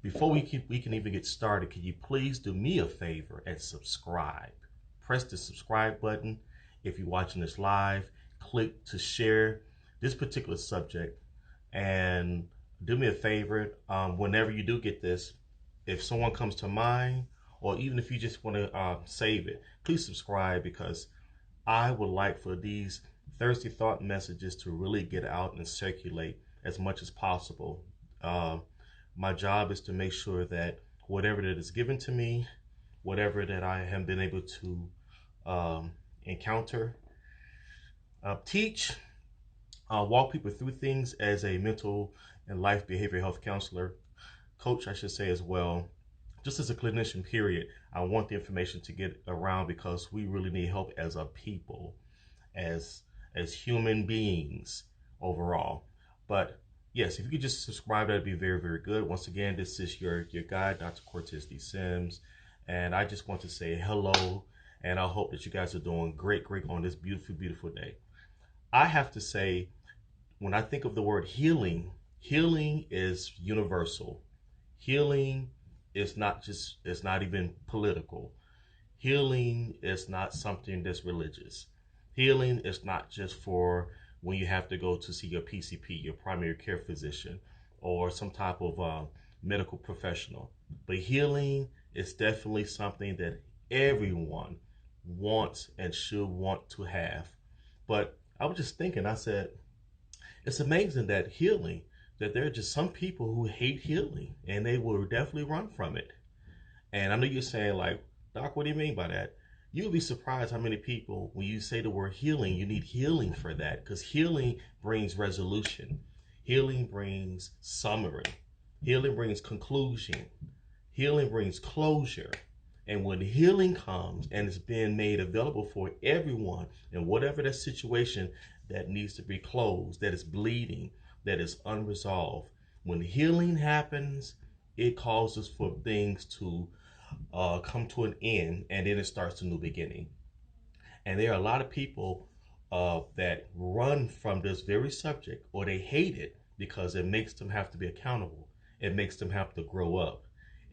Before we can even get started, can you please do me a favor and subscribe? Press the subscribe button. If you're watching this live, click to share this particular subject, and do me a favor. Whenever you do get this, if someone comes to mind, or even if you just want to save it, please subscribe, because I would like for these Thursday Thought messages to really get out and circulate as much as possible. Uh, my job is to make sure that whatever that is given to me, whatever that I have been able to encounter, teach, walk people through things as a mental and life behavioral health counselor, coach, I should say as well, just as a clinician, period. I want the information to get around because we really need help as a people, as human beings overall. But yes, if you could just subscribe, that'd be very, very good. Once again, this is your guide, Dr. Cortez D. Sims, and I just want to say hello, and I hope that you guys are doing great on this beautiful, beautiful day. I have to say, when I think of the word healing, healing is universal. Healing is it's not even political. Healing is not something that's religious. Healing is not just for when you have to go to see your PCP, your primary care physician, or some type of medical professional. But healing is definitely something that everyone wants and should want to have. But I was just thinking, I said, it's amazing that there are just some people who hate healing, and they will definitely run from it. And I know you're saying, like, Doc, what do you mean by that? You'll be surprised how many people, when you say the word healing, you need healing for that, because healing brings resolution. Healing brings summary. Healing brings conclusion. Healing brings closure. And when healing comes and it's being made available for everyone in whatever that situation that needs to be closed, that is bleeding, that is unresolved, when healing happens, it causes for things to come to an end, and then it starts a new beginning. And there are a lot of people that run from this very subject, or they hate it because it makes them have to be accountable. It makes them have to grow up.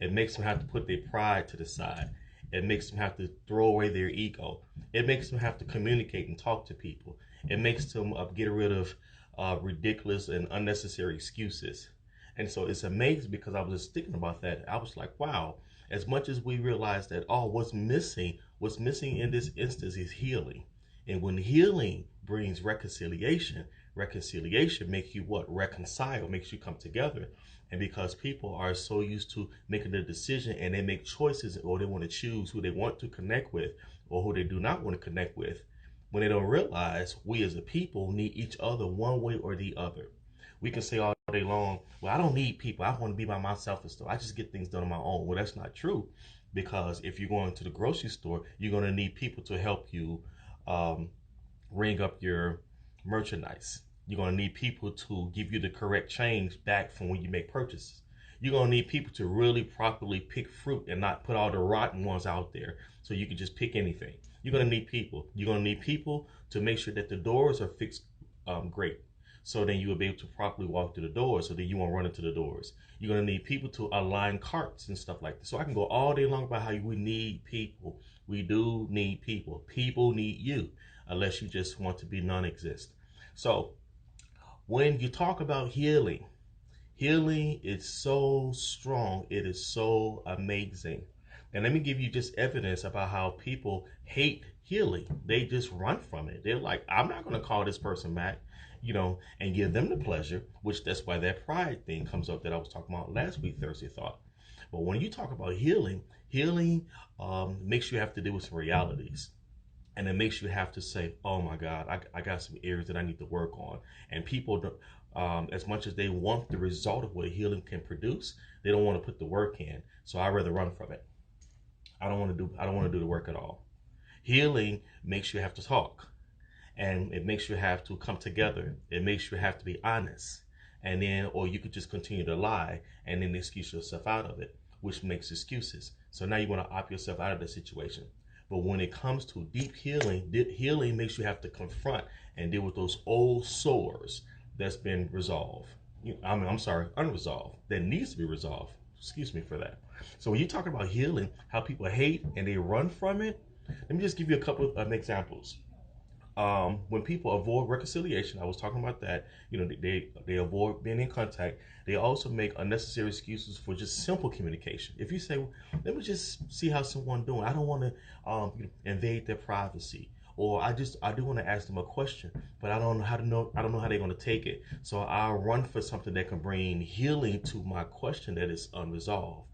It makes them have to put their pride to the side. It makes them have to throw away their ego. It makes them have to communicate and talk to people. It makes them get rid of ridiculous and unnecessary excuses. And so it's amazing, because I was just thinking about that. I was like, wow, as much as we realize that, oh, what's missing in this instance is healing. And when healing brings reconciliation, reconciliation makes you what? Reconcile, makes you come together. And because people are so used to making a decision, and they make choices, or they want to choose who they want to connect with or who they do not want to connect with, when they don't realize we as a people need each other one way or the other. We can say all day long, well, I don't need people. I want to be by myself and stuff. I just get things done on my own. Well, that's not true, because if you're going to the grocery store, you're going to need people to help you ring up your merchandise. You're going to need people to give you the correct change back from when you make purchases. You're going to need people to really properly pick fruit and not put all the rotten ones out there so you can just pick anything. You're going to need people. You're going to need people to make sure that the doors are fixed great. So then you will be able to properly walk through the doors, so that you won't run into the doors. You're going to need people to align carts and stuff like that. So I can go all day long about how we need people. We do need people. People need you, unless you just want to be non-existent. So when you talk about healing, healing is so strong. It is so amazing. And let me give you just evidence about how people hate healing. They just run from it. They're like, I'm not going to call this person back, and give them the pleasure, which that's why that pride thing comes up that I was talking about last week, Thursday Thought. But when you talk about healing, makes you have to deal with some realities. And it makes you have to say, oh my God, I got some areas that I need to work on. And people, as much as they want the result of what healing can produce, they don't want to put the work in. So I'd rather run from it. I don't want to do the work at all. Healing makes you have to talk, and it makes you have to come together. It makes you have to be honest, and then, or you could just continue to lie and then excuse yourself out of it, which makes excuses. So now you want to opt yourself out of the situation. But when it comes to deep healing, healing makes you have to confront and deal with those old sores that's been resolved. Unresolved, that needs to be resolved. Excuse me for that. So when you talk about healing, how people hate and they run from it, let me just give you a couple of examples. When people avoid reconciliation, I was talking about that. They avoid being in contact. They also make unnecessary excuses for just simple communication. If you say, well, "Let me just see how someone doing. I don't want to invade their privacy," or I do want to ask them a question, but I don't know how to know. I don't know how they're going to take it. So I'll run for something that can bring healing to my question that is unresolved.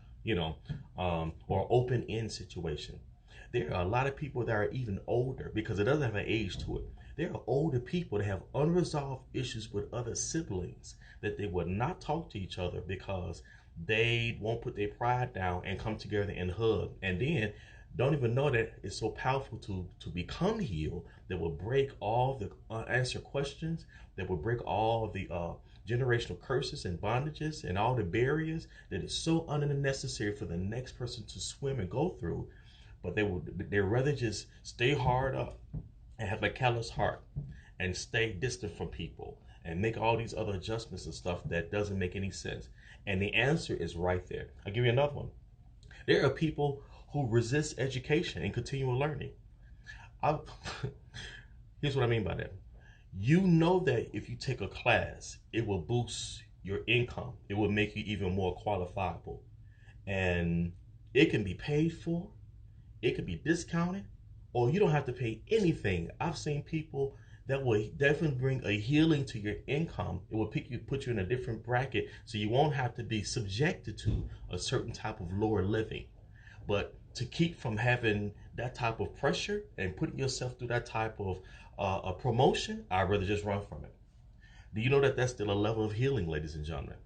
Or open end situation. There are a lot of people that are even older because it doesn't have an age to it. There are older people that have unresolved issues with other siblings that they would not talk to each other because they won't put their pride down and come together and hug. And then don't even know that it's so powerful to become healed that will break all the unanswered questions, that will break all the generational curses and bondages and all the barriers that is so unnecessary for the next person to swim and go through, but they'd rather just stay hard up and have a callous heart and stay distant from people and make all these other adjustments and stuff that doesn't make any sense. And the answer is right there. I'll give you another one. There are people who resist education and continual learning. I, Here's what I mean by that. You know that if you take a class, it will boost your income. It will make you even more qualifiable. And it can be paid for, it could be discounted, or you don't have to pay anything. I've seen people that will definitely bring a healing to your income. It will put you in a different bracket, so you won't have to be subjected to a certain type of lower living. But to keep from having that type of pressure and putting yourself through that type of a promotion, I'd rather just run from it. Do you know that that's still a level of healing, ladies and gentlemen?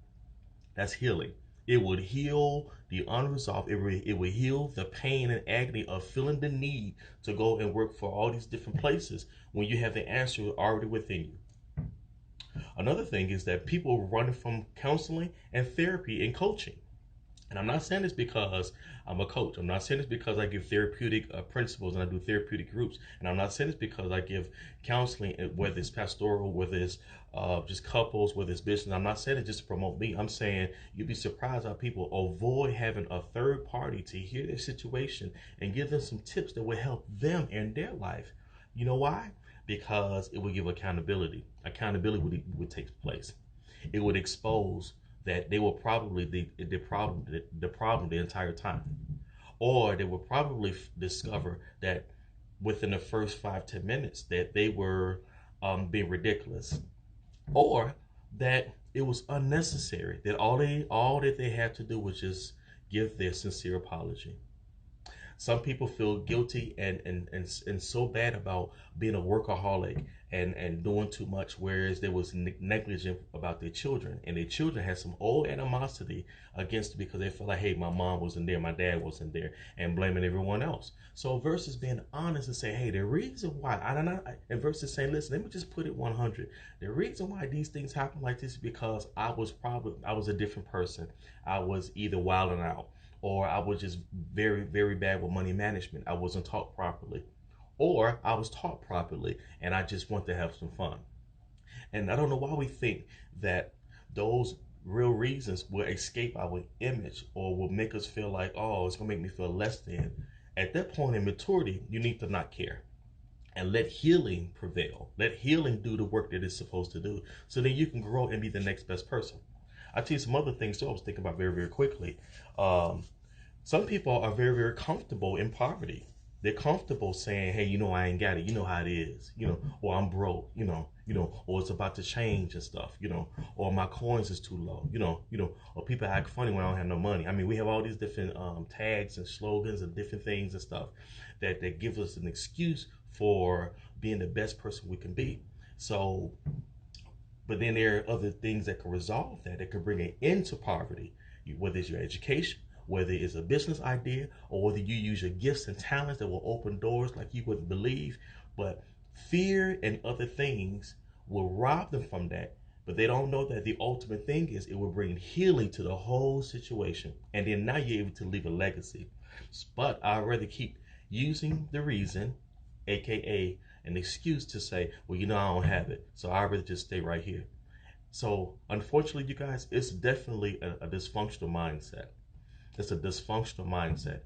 That's healing. It would heal the unresolved. It would heal the pain and agony of feeling the need to go and work for all these different places when you have the answer already within you. Another thing is that people run from counseling and therapy and coaching. And I'm not saying this because I'm a coach. I'm not saying this because I give therapeutic principles and I do therapeutic groups. And I'm not saying this because I give counseling, whether it's pastoral, whether it's just couples, whether it's business. I'm not saying it just to promote me. I'm saying you'd be surprised how people avoid having a third party to hear their situation and give them some tips that will help them in their life. You know why? Because it would give accountability. Accountability would take place. It would expose that they were probably the problem the entire time, or they will probably discover that within the first 5-10 minutes that they were being ridiculous, or that it was unnecessary, that all that they had to do was just give their sincere apology. Some people feel guilty and so bad about being a workaholic and doing too much, whereas they was negligent about their children, and their children had some old animosity against it because they felt like, hey, my mom wasn't there, my dad wasn't there, and blaming everyone else. So versus being honest and say, hey, the reason why and versus saying, listen, let me just put it 100. The reason why these things happen like this is because I was a different person. I was either wilding out, or I was just very, very bad with money management. I wasn't taught properly. Or I was taught properly and I just want to have some fun. And I don't know why we think that those real reasons will escape our image or will make us feel like, oh, it's going to make me feel less than. At that point in maturity, you need to not care and let healing prevail. Let healing do the work that it's supposed to do, so then you can grow and be the next best person. I'll tell you some other things too I was thinking about very, very quickly. Some people are very, very comfortable in poverty. They're comfortable saying, hey, I ain't got it. You know how it is, or I'm broke, or it's about to change and stuff, or my coins is too low, or people act funny when I don't have no money. I mean, we have all these different tags and slogans and different things and stuff that give us an excuse for being the best person we can be. So, but then there are other things that can resolve that can bring an end to poverty, whether it's your education, whether it's a business idea, or whether you use your gifts and talents that will open doors like you wouldn't believe. But fear and other things will rob them from that. But they don't know that the ultimate thing is it will bring healing to the whole situation. And then now you're able to leave a legacy. But I'd rather keep using the reason, aka an excuse, to say, well, I don't have it, so I'd rather just stay right here. So unfortunately, you guys, it's definitely a dysfunctional mindset. It's a dysfunctional mindset.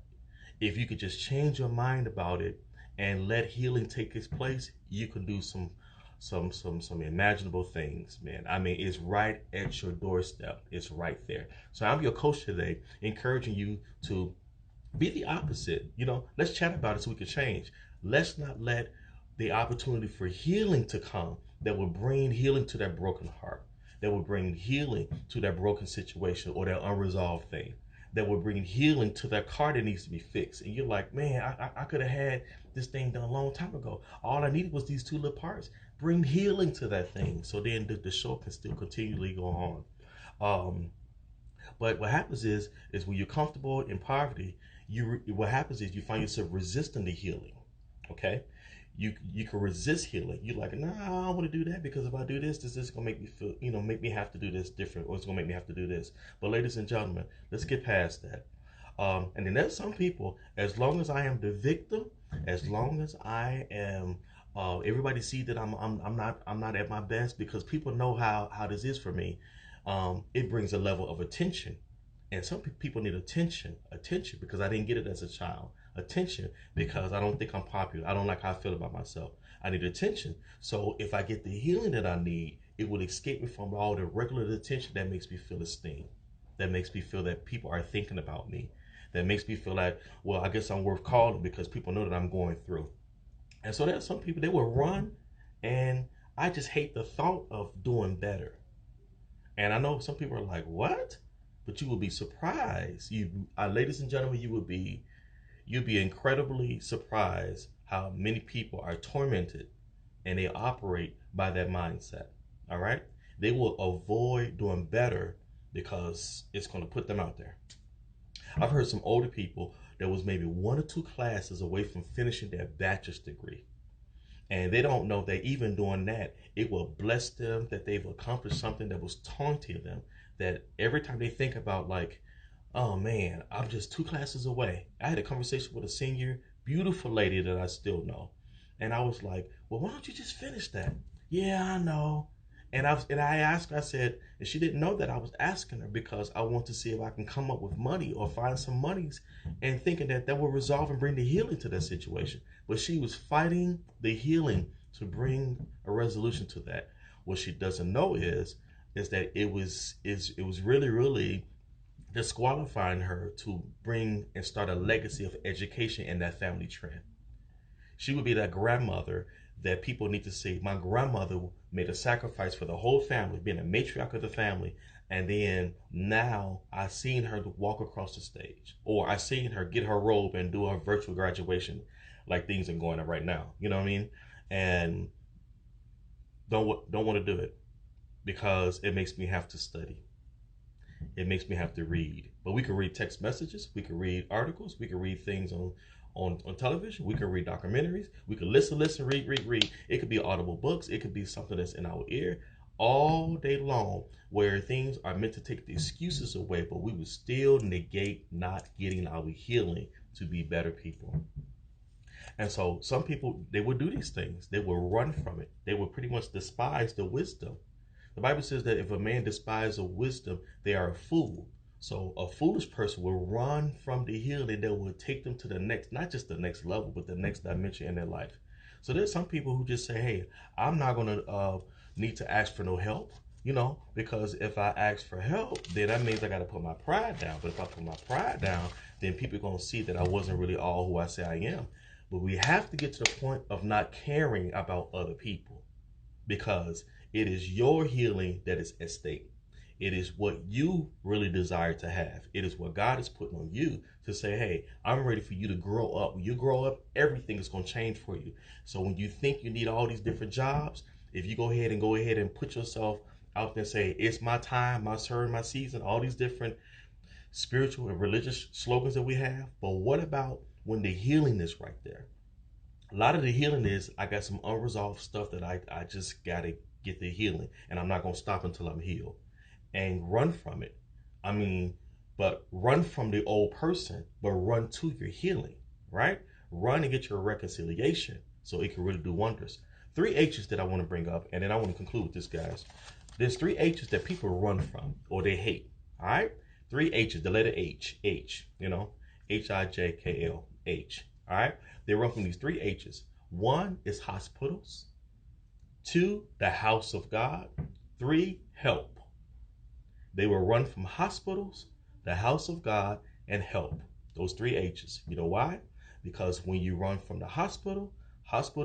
If you could just change your mind about it and let healing take its place, you can do some imaginable things, man. I mean, it's right at your doorstep. It's right there. So I'm your coach today, encouraging you to be the opposite. Let's chat about it so we can change. Let's not let the opportunity for healing to come that will bring healing to that broken heart, that will bring healing to that broken situation or that unresolved thing, that will bring healing to that car that needs to be fixed. And you're like, man, I could have had this thing done a long time ago. All I needed was these two little parts. Bring healing to that thing so then the show can still continually go on. But what happens is when you're comfortable in poverty, what happens is you find yourself resisting the healing. Okay, you can resist healing. You're like, nah, I don't want to do that because if I do this is gonna make me feel, make me have to do this different, or it's gonna make me have to do this. But ladies and gentlemen, let's get past that. And then there's some people. As long as I am the victim, as long as I am, everybody see that I'm not at my best because people know how this is for me. It brings a level of attention. And some people need attention because I didn't get it as a child. Attention because I don't think I'm popular. I don't like how I feel about myself. I need attention. So if I get the healing that I need, it will escape me from all the regular attention that makes me feel esteem. That makes me feel that people are thinking about me. That makes me feel like, well, I guess I'm worth calling because people know that I'm going through. And so there's some people, they will run, and I just hate the thought of doing better. And I know some people are like, what? But you will be surprised. Ladies and gentlemen, you'll be incredibly surprised how many people are tormented and they operate by that mindset. All right? They will avoid doing better because it's going to put them out there. I've heard some older people that was maybe 1 or 2 classes away from finishing their bachelor's degree. And they don't know that even doing that, it will bless them, that they've accomplished something that was taunting them. That every time they think about, like, oh man, I'm just 2 classes away. I had a conversation with a senior, beautiful lady that I still know. And I was like, well, why don't you just finish that? Yeah, I know. And I asked her, I said, and she didn't know that I was asking her because I want to see if I can come up with money or find some monies, and thinking that will resolve and bring the healing to that situation. But she was fighting the healing to bring a resolution to that. What she doesn't know is that it was really, really disqualifying her to bring and start a legacy of education in that family trend. She would be that grandmother that people need to see. My grandmother made a sacrifice for the whole family, being a matriarch of the family. And then now I seen her walk across the stage, or I seen her get her robe and do her virtual graduation, like things are going on right now. You know what I mean? And don't want to do it because it makes me have to study. It makes me have to read. But we can read text messages, we can read articles, we can read things on television, we can read documentaries, we can listen, read. It could be audible books, it could be something that's in our ear all day long, where things are meant to take the excuses away, but we would still negate not getting our healing to be better people. And so some people, they will do these things. They will run from it. They will pretty much despise the wisdom. The Bible says that if a man despises wisdom, they are a fool. So a foolish person will run from the healing that will take them to the next, not just the next level, but the next dimension in their life. So there's some people who just say, hey, I'm not going to need to ask for no help, because if I ask for help, then that means I got to put my pride down. But if I put my pride down, then people are going to see that I wasn't really all who I say I am. But we have to get to the point of not caring about other people, because it is your healing that is at stake. It is what you really desire to have. It is what God is putting on you to say, hey, I'm ready for you to grow up. When you grow up, everything is going to change for you. So when you think you need all these different jobs, if you go ahead and put yourself out there and say, it's my time, my turn, my season, all these different spiritual and religious slogans that we have. But what about when the healing is right there? A lot of the healing is, I got some unresolved stuff that I just got to get the healing, and I'm not going to stop until I'm healed. And run from it. But run from the old person, but run to your healing, right? Run and get your reconciliation so it can really do wonders. 3 H's that I want to bring up, and then I want to conclude with this, guys. There's 3 H's that people run from or they hate, all right? Three H's, the letter H, Hijkl, all right? They run from these three H's. One is hospitals. Two, the house of God. Three, help. They will run from hospitals, the house of God, and help. Those three H's. You know why? Because when you run from the hospital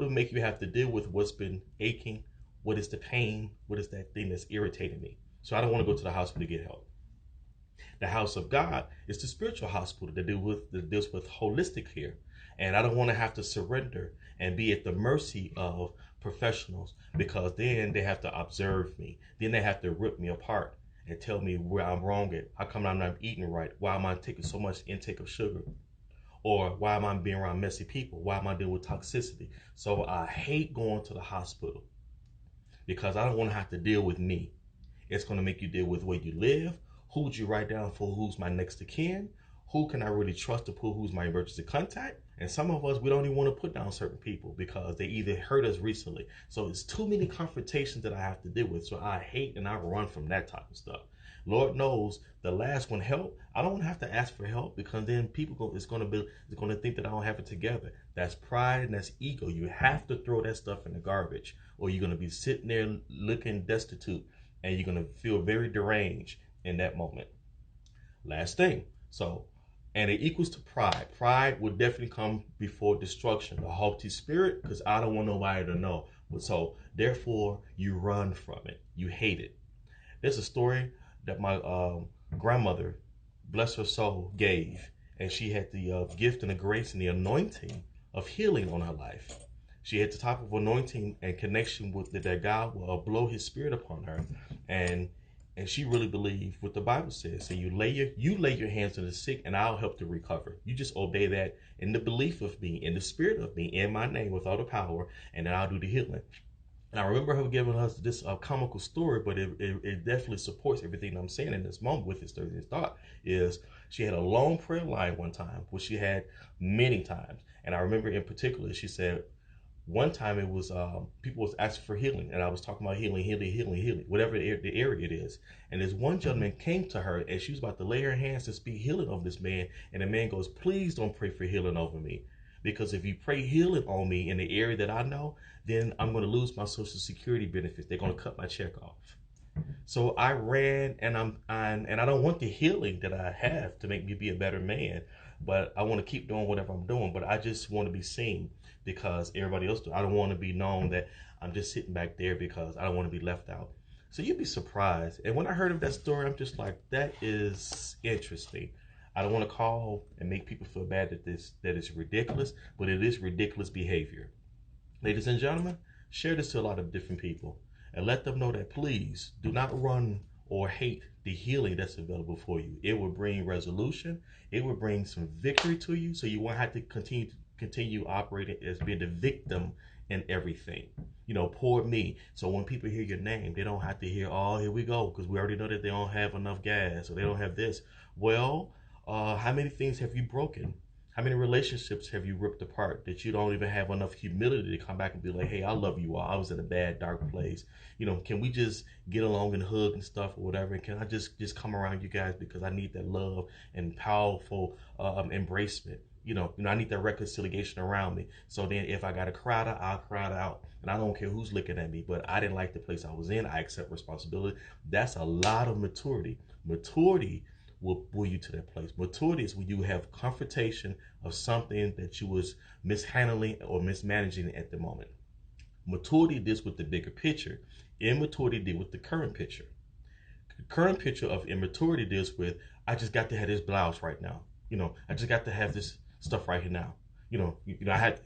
make you have to deal with what's been aching. What is the pain? What is that thing that's irritating me? So I don't want to go to the hospital to get help. The house of God is the spiritual hospital that deals with holistic care. And I don't want to have to surrender and be at the mercy of professionals, because then they have to observe me. Then they have to rip me apart and tell me where I'm wrong at. How come I'm not eating right? Why am I taking so much intake of sugar? Or why am I being around messy people? Why am I dealing with toxicity? So I hate going to the hospital because I don't want to have to deal with me. It's going to make you deal with where you live, who would you write down for who's my next of kin, who can I really trust to put who's my emergency contact. And some of us, we don't even want to put down certain people because they either hurt us recently. So it's too many confrontations that I have to deal with. So I hate and I run from that type of stuff. Lord knows the last one, help. I don't want to have to ask for help, because then people is going to think that I don't have it together. That's pride and that's ego. You have to throw that stuff in the garbage, or you're going to be sitting there looking destitute, and you're going to feel very deranged in that moment. Last thing. So, and it equals to pride. Pride will definitely come before destruction, the haughty spirit, because I don't want nobody to know. So therefore, you run from it. You hate it. There's a story that my grandmother, bless her soul, gave, and she had the gift and the grace and the anointing of healing on her life. She had the type of anointing and connection with that God will blow His Spirit upon her, and she really believed what the Bible says. So you lay your hands on the sick, and I'll help to recover. You just obey that in the belief of me, in the spirit of me, in my name, with all the power, and then I'll do the healing. And I remember her giving us this comical story, but it definitely supports everything I'm saying in this moment with this thought. Is she had a long prayer line one time, which she had many times. And I remember in particular, she said one time it was people was asking for healing, and I was talking about healing, whatever the area it is. And this one gentleman came to her, and she was about to lay her hands to speak healing over this man. And the man goes, "Please don't pray for healing over me. Because if you pray healing on me in the area that I know, then I'm going to lose my Social Security benefits. They're going to cut my check off." So I ran, and I don't want the healing that I have to make me be a better man, but I want to keep doing whatever I'm doing. But I just want to be seen because everybody else do. I don't want to be known that I'm just sitting back there because I don't want to be left out. So you'd be surprised. And when I heard of that story, I'm just like, that is interesting. I don't want to call and make people feel bad that it's ridiculous, but it is ridiculous behavior. Ladies and gentlemen, share this to a lot of different people and let them know that please do not run or hate the healing that's available for you. It will bring resolution. It will bring some victory to you, so you won't have to continue operating as being the victim in everything. Poor me. So when people hear your name, they don't have to hear, "Oh, here we go," because we already know that they don't have enough gas or they don't have this. Well, how many things have you broken? How many relationships have you ripped apart that you don't even have enough humility to come back and be like, "Hey, I love you all. I was in a bad, dark place. Can we just get along and hug and stuff or whatever? And can I just come around you guys because I need that love and powerful embracement. I need that reconciliation around me. So then if I got to cry out, I'll cry out. And I don't care who's looking at me, but I didn't like the place I was in. I accept responsibility." That's a lot of maturity. Maturity will pull you to that place. Maturity is when you have confrontation of something that you was mishandling or mismanaging at the moment. Maturity deals with the bigger picture. Immaturity deals with the current picture. The current picture of immaturity deals with, I just got to have this blouse right now. I just got to have this stuff right here now. I had,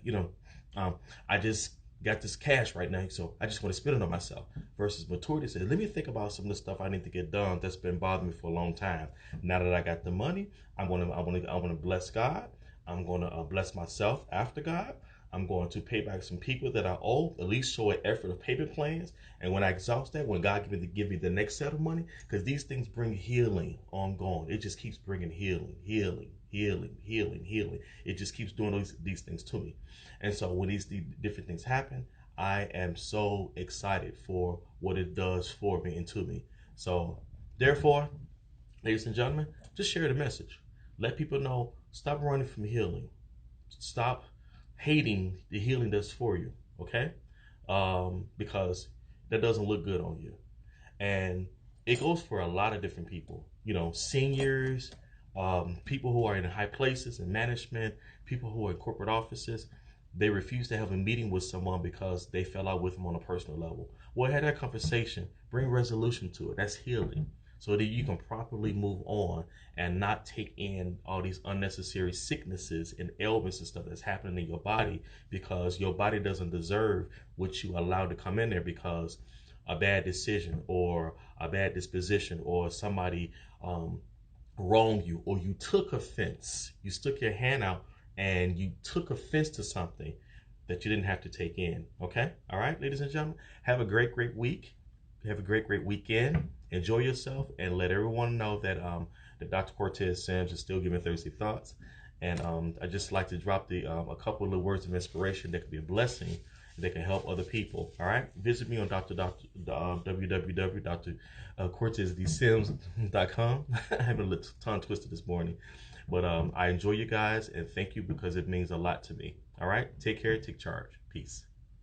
I just got this cash right now, so I just want to spend it on myself. Versus maturity says, let me think about some of the stuff I need to get done that's been bothering me for a long time. Now that I got the money, I want to bless God. I'm going to bless myself after God. I'm going to pay back some people that I owe, at least show an effort of payment plans. And when I exhaust that, when God give me the next set of money, because these things bring healing ongoing. It just keeps bringing healing. It just keeps doing these things to me. And so when these different things happen, I am so excited for what it does for me and to me. So therefore, ladies and gentlemen, just share the message. Let people know, stop running from healing. Stop hating the healing that's for you, okay? Because that doesn't look good on you. And it goes for a lot of different people, seniors, people who are in high places in management, people who are in corporate offices. They refuse to have a meeting with someone because they fell out with them on a personal level. Well, have that conversation, bring resolution to it. That's healing, so that you can properly move on and not take in all these unnecessary sicknesses and ailments and stuff that's happening in your body, because your body doesn't deserve what you allowed to come in there because a bad decision or a bad disposition or somebody wronged you, or you took offense. You stuck your hand out and you took offense to something that you didn't have to take in. Okay? All right, ladies and gentlemen, have a great week. Have a great weekend. Enjoy yourself, and let everyone know that that Dr. Cortez Sims is still giving Thursday Thoughts. And I just like to drop a couple of words of inspiration that could be a blessing, that can help other people. All right, visit me on www.cortezdsims.com. I haven't a tongue twisted this morning, but I enjoy you guys, and thank you, because it means a lot to me. All right, take care, take charge, peace.